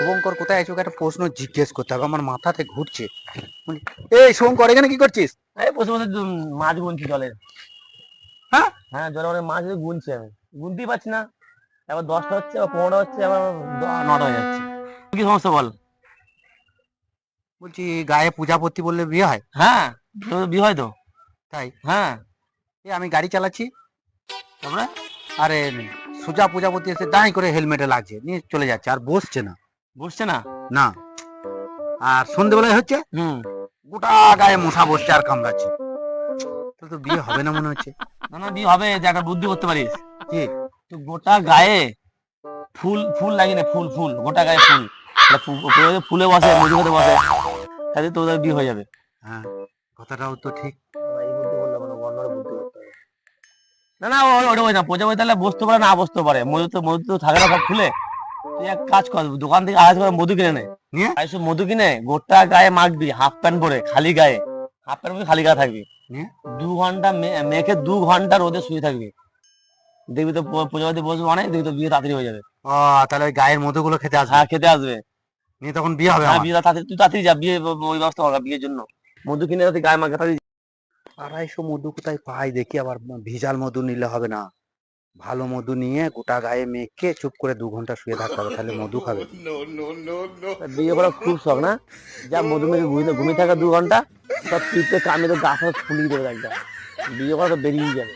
শুভঙ্কর কোথায় আছো? একটা প্রশ্ন জিজ্ঞেস করতে হবে, আমার মাথাতে ঘুরছে। বলি, এই শুভঙ্কর এখানে কি করছিস? এই বসে বসে মাছ গুনছি জলের। হ্যাঁ, হ্যাঁ, জলে অনেক মাছ গুনছি আমি। গুনতেই পারছি না। এবার 10টা হচ্ছে, আবার 15টা হচ্ছে, আবার 9টা হয়ে যাচ্ছে। কি সমস্যা বল? বলছি গায়ে পূজা পত্তি বললে বিয়ে হয়? হ্যাঁ, তোর বিয়ে হয় তো? তাই? হ্যাঁ। আমি গাড়ি চালাচ্ছি, তারপরে আরে সুজা প্রজাপতি এসে দাঁড়ি করে হেলমেটে লাগছে নিয়ে চলে যাচ্ছে, আর বসছে না। বসছে না? না, আর সন্ধেবেলায় হচ্ছে হুম। গোটা গায়ে মশা বসছে আর কামড়াচ্ছে। তাহলে তো বিয়ে হবে না মনে হচ্ছে। না না, বিয়ে হবে, যে একটা বুদ্ধি করতে পারিস। কি? তুই গোটা গায়ে ফুল ফুল লাগিয়ে নে, ফুল ফুল গোটা গায়ে ফুল। তাহলে উপরে যদি ফুলে বসে, মধু খেতে বসে, তাহলে তোদের বিয়ে হয়ে যাবে। হ্যাঁ, কথাটাও তো ঠিক। এই বুদ্ধি করলে কোনো অন্য বুদ্ধি করতে হবে। না না, ওটা ওই না, প্রজাপতি তাহলে বসতে পারে না বসতে পারে, মধু তো থাকে না সব ফুলে। তুই এক কাজ কর, দোকান থেকে 250 করে মধু কিনে নে। নিয়ে 250 মধু কিনে গোটা গায়ে মাখবি, হাফ প্যান্ট পরে, খালি গায়ে। হাফ প্যান্ট পরে খালি গায়ে থাকবি। নিয়ে 2 ঘন্টা মেখে 2 ঘন্টা রোদে শুয়ে থাকবি। দেখবি তো প্রজাপতি বসবে অনেক, দেখবি তো বিয়ে তাড়াতাড়ি হয়ে যাবে। ও, তাহলে ওই গায়ের মধুগুলো খেতে আসবে, হ্যাঁ, খেতে আসবে। নিয়ে তখন বিয়ে হবে হ্যাঁ, আমার। বিয়ে তাড়াতাড়ি, তুই তাড়াতাড়ি যা, বিয়ে ওই ব্যবস্থা হবে বিয়ের জন্য। মধু কিনে যাতে গায়ে মাখে তাড়াতাড়ি। 250 মধু কোথায় পাই দেখি, আবার ভিজাল মধু নিলে হবে না। ভালো মধু নিয়ে গোটা গায়ে মেখে চুপ করে 2 ঘন্টা শুয়ে থাকতে হবে, তাহলে মধু খাবে। বিয়ে করার খুব শখ না? যা মধু মেখে ঘুমিয়ে থাকা 2 ঘন্টা, সব পিঠে কামড়ে তো গা হাত ফুলিয়ে দেবে একদম। বিয়ে করা তো বেরিয়ে যাবে।